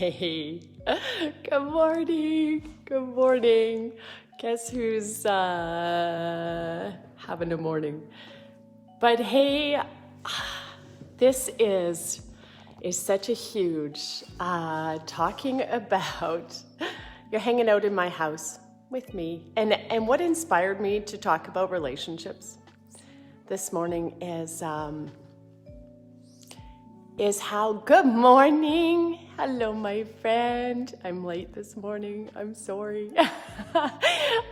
Hey, good morning. Good morning. Guess who's having a morning? But hey, this is such a huge talking about you're hanging out in my house with me, and what inspired me to talk about relationships this morning is how good morning. Hello, my friend. I'm late this morning. I'm sorry.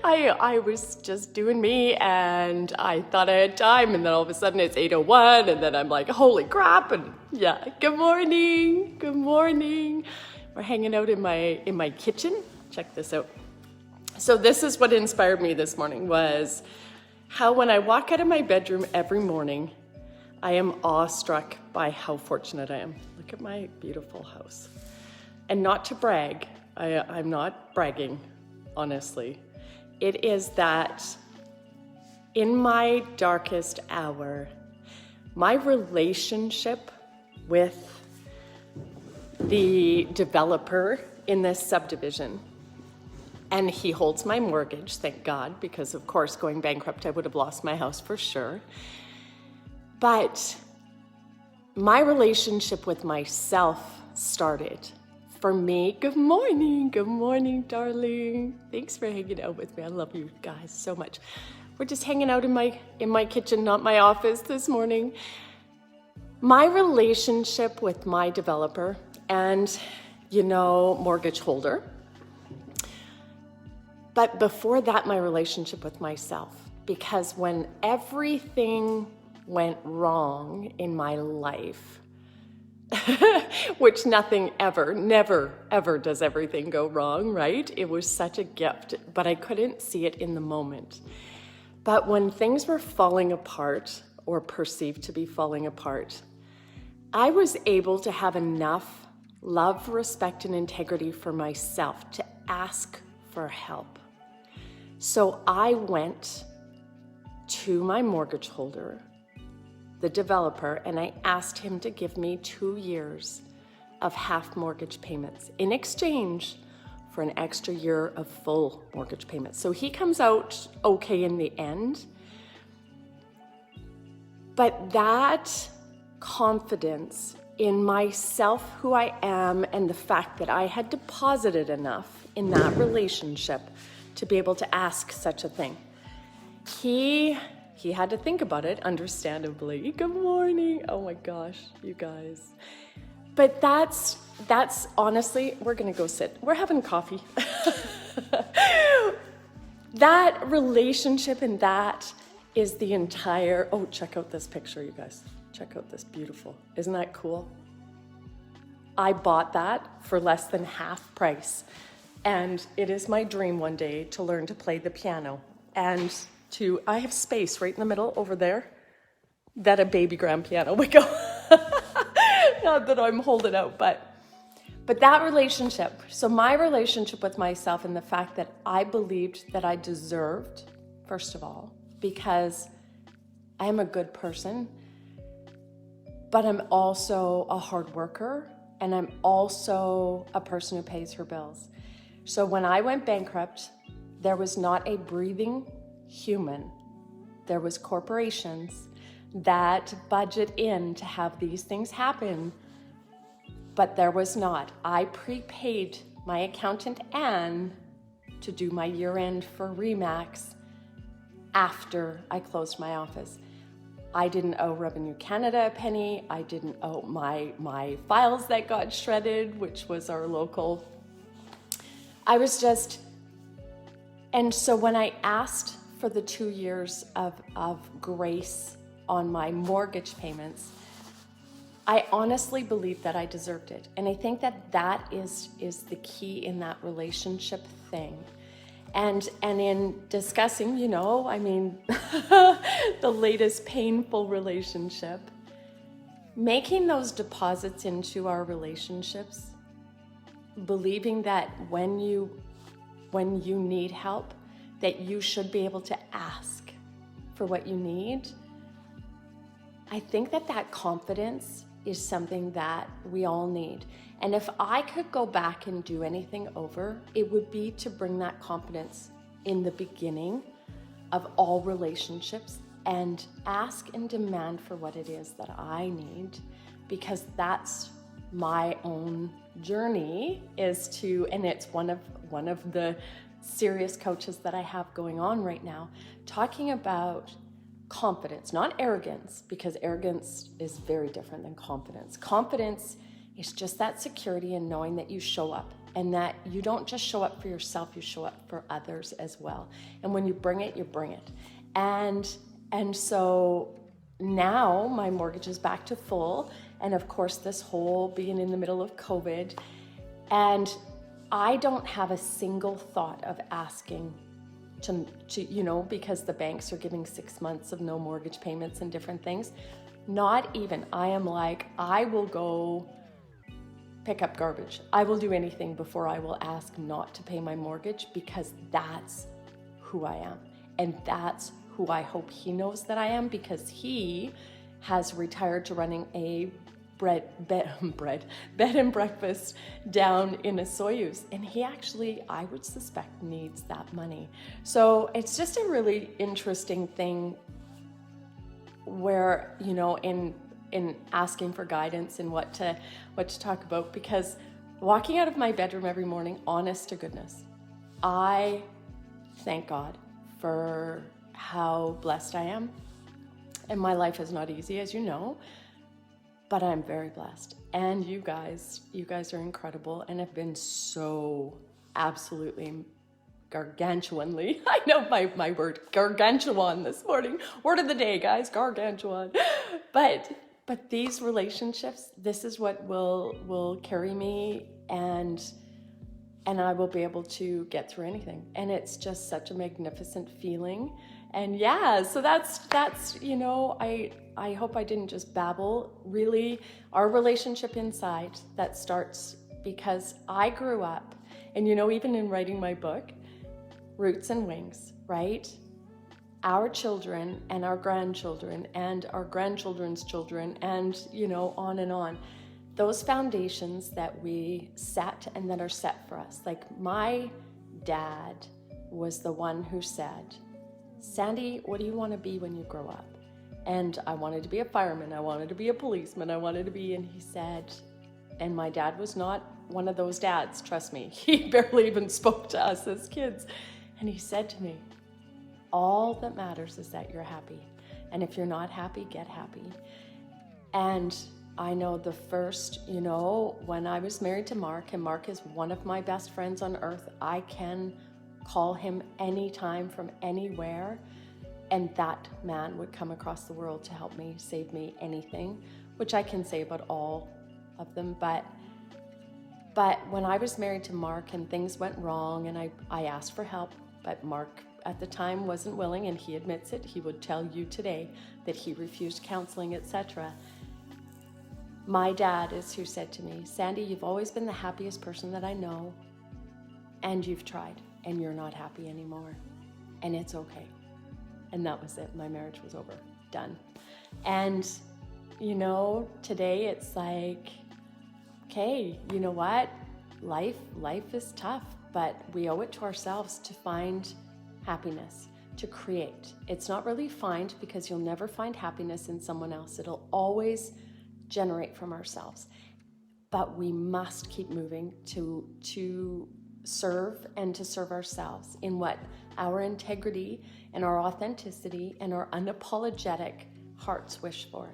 I was just doing me and I thought I had time, and then all of a sudden it's 8:01 and then I'm like, holy crap. And yeah, good morning. Good morning. We're hanging out in my kitchen. Check this out. So this is what inspired me this morning, was how when I walk out of my bedroom every morning, I am awestruck by how fortunate I am. Look at my beautiful house. And not to brag, I'm not bragging, honestly. It is that in my darkest hour, my relationship with the developer in this subdivision, and he holds my mortgage, thank God, because of course going bankrupt, I would have lost my house for sure. But my relationship with myself started. For me, good morning, darling. Thanks for hanging out with me. I love you guys so much. We're just hanging out in my kitchen, not my office this morning. My relationship with my developer and, mortgage holder. But before that, my relationship with myself. Because when everything went wrong in my life, which never ever does everything go wrong, right? It was such a gift, but I couldn't see it in the moment. But when things were falling apart, or perceived to be falling apart, I was able to have enough love, respect, and integrity for myself to ask for help. So I went to my mortgage holder, the developer, and I asked him to give me 2 years of half mortgage payments in exchange for an extra year of full mortgage payments. So he comes out okay in the end. But that confidence in myself, who I am, and the fact that I had deposited enough in that relationship to be able to ask such a thing, he had to think about it, understandably. Good morning. Oh my gosh, you guys. But that's honestly, we're gonna go sit. We're having coffee. That relationship, and that is the entire, check out this picture, you guys. Check out this beautiful, isn't that cool? I bought that for less than half price. And it is my dream one day to learn to play the piano, and I have space right in the middle over there that a baby grand piano would go. Not that I'm holding out, but that relationship. So my relationship with myself, and the fact that I believed that I deserved, first of all, because I am a good person, but I'm also a hard worker, and I'm also a person who pays her bills. So when I went bankrupt, there was not a breathing human. There was corporations that budget in to have these things happen, but there was not. I prepaid my accountant, Anne, to do my year-end for Remax after I closed my office. I didn't owe Revenue Canada a penny. I didn't owe my files that got shredded, which was our local. And so when I asked for the 2 years of grace on my mortgage payments, I honestly believed that I deserved it. And I think that is the key in that relationship thing. And in discussing, the latest painful relationship, making those deposits into our relationships, believing that when you need help, that you should be able to ask for what you need. I think that confidence is something that we all need. And if I could go back and do anything over, it would be to bring that confidence in the beginning of all relationships and ask and demand for what it is that I need, because that's my own journey is to, and it's one of the serious coaches that I have going on right now, talking about confidence, not arrogance, because arrogance is very different than confidence. Confidence is just that security in knowing that you show up, and that you don't just show up for yourself, you show up for others as well. And when you bring it, you bring it. And so now my mortgage is back to full. And of course, this whole being in the middle of COVID, and I don't have a single thought of asking to because the banks are giving 6 months of no mortgage payments and different things. Not even. I am like, I will go pick up garbage. I will do anything before I will ask not to pay my mortgage, because that's who I am. And that's who I hope he knows that I am, because he has retired to running a bed and breakfast down in a Soyuz. And he actually, I would suspect, needs that money. So it's just a really interesting thing where, in asking for guidance and what to talk about, because walking out of my bedroom every morning, honest to goodness, I thank God for how blessed I am. And my life is not easy, as you know, but I'm very blessed. And you guys are incredible and have been so absolutely gargantuanly, I know my word, gargantuan this morning. Word of the day, guys, gargantuan. But these relationships, this is what will carry me, and I will be able to get through anything. And it's just such a magnificent feeling. And yeah, so that's I hope I didn't just babble. Really, our relationship inside, that starts because I grew up, and even in writing my book, Roots and Wings, right? Our children and our grandchildren and our grandchildren's children, and on and on. Those foundations that we set and that are set for us. Like, my dad was the one who said, Sandy, what do you want to be when you grow up? And I wanted to be a fireman. I wanted to be a policeman. And he said, and my dad was not one of those dads, trust me. He barely even spoke to us as kids. And he said to me, all that matters is that you're happy. And if you're not happy, get happy. And I know the first, when I was married to Mark, and Mark is one of my best friends on earth, I can call him anytime from anywhere, and that man would come across the world to help me, save me, anything, which I can say about all of them. But when I was married to Mark and things went wrong, and I asked for help, but Mark at the time wasn't willing, and he admits it. He would tell you today that he refused counseling, etc. My dad is who said to me, Sandy, you've always been the happiest person that I know, and you've tried, and you're not happy anymore, and it's okay. And that was it. My marriage was over, done. And today it's like, okay, you know what? Life is tough, but we owe it to ourselves to find happiness, to create. It's not really find, because you'll never find happiness in someone else. It'll always generate from ourselves. But we must keep moving to serve, and to serve ourselves in what our integrity and our authenticity and our unapologetic hearts wish for.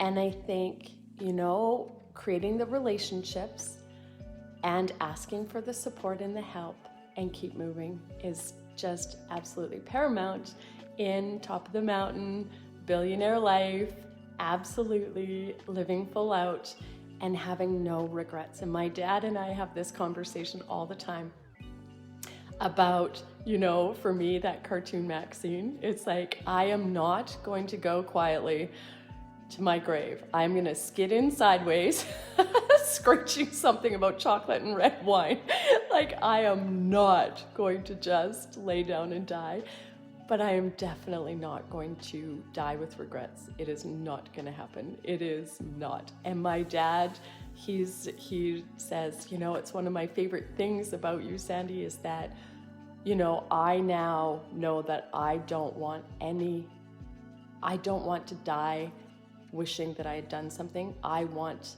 And I think, creating the relationships and asking for the support and the help and keep moving is just absolutely paramount in top of the mountain, billionaire life, absolutely living full out and having no regrets. And my dad and I have this conversation all the time about, for me, that cartoon Maxine. It's like, I am not going to go quietly to my grave. I'm going to skid in sideways, screeching something about chocolate and red wine. Like, I am not going to just lay down and die. but I am definitely not going to die with regrets. It is not going to happen. It is not. And my dad, he says, you know, it's one of my favorite things about you, Sandy, is that, you know, I now know that I don't want to die wishing that I had done something. I want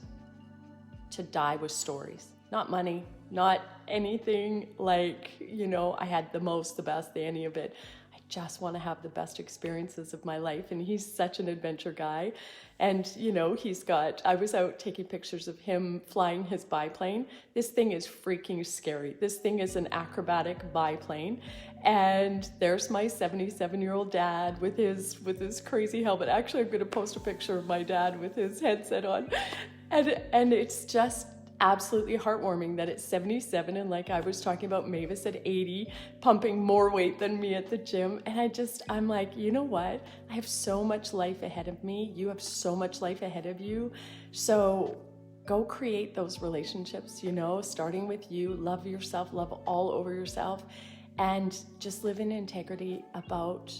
to die with stories, not money, not anything like, you know, I had the most, the best, any of it. I just want to have the best experiences of my life. And he's such an adventure guy. And, you know, I was out taking pictures of him flying his biplane. This thing is freaking scary. This thing is an acrobatic biplane. And there's my 77-year-old dad with his crazy helmet. Actually, I'm going to post a picture of my dad with his headset on. And it's just absolutely heartwarming that at 77, and like I was talking about Mavis at 80, pumping more weight than me at the gym. And I'm like, you know what? I have so much life ahead of me. You have so much life ahead of you. So go create those relationships, you know, starting with you. Love yourself, love all over yourself, and just live in integrity about,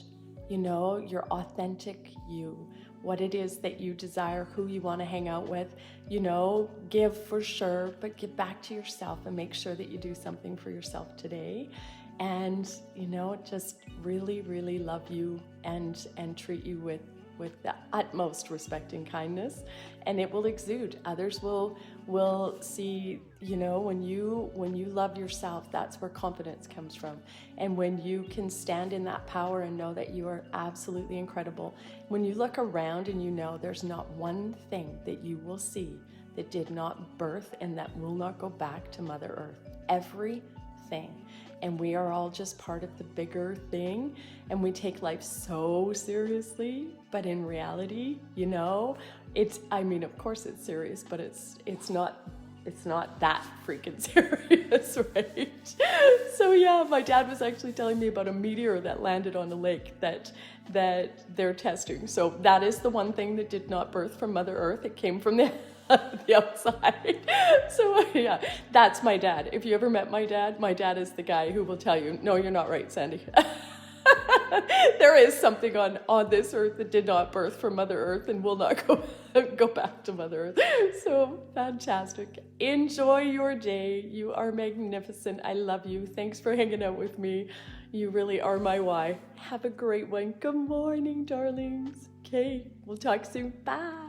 you know, your authentic you, what it is that you desire, who you want to hang out with, you know, give for sure, but give back to yourself and make sure that you do something for yourself today. And, you know, just really, really love you and treat you with the utmost respect and kindness, and it will exude. Others will see, you know, when you love yourself, that's where confidence comes from. And when you can stand in that power and know that you are absolutely incredible, when you look around and you know there's not one thing that you will see that did not birth and that will not go back to Mother Earth. Everything. And we are all just part of the bigger thing, and we take life so seriously, but in reality, you know, of course it's serious, but it's not that freaking serious, right? So yeah, my dad was actually telling me about a meteor that landed on a lake that they're testing. So that is the one thing that did not birth from Mother Earth. It came from the outside. So yeah, that's my dad. If you ever met my dad is the guy who will tell you, no, you're not right, Sandy. There is something on this earth that did not birth from Mother Earth and will not go back to Mother Earth. So fantastic. Enjoy your day. You are magnificent. I love you. Thanks for hanging out with me. You really are my why. Have a great one. Good morning, darlings. Okay, we'll talk soon. Bye.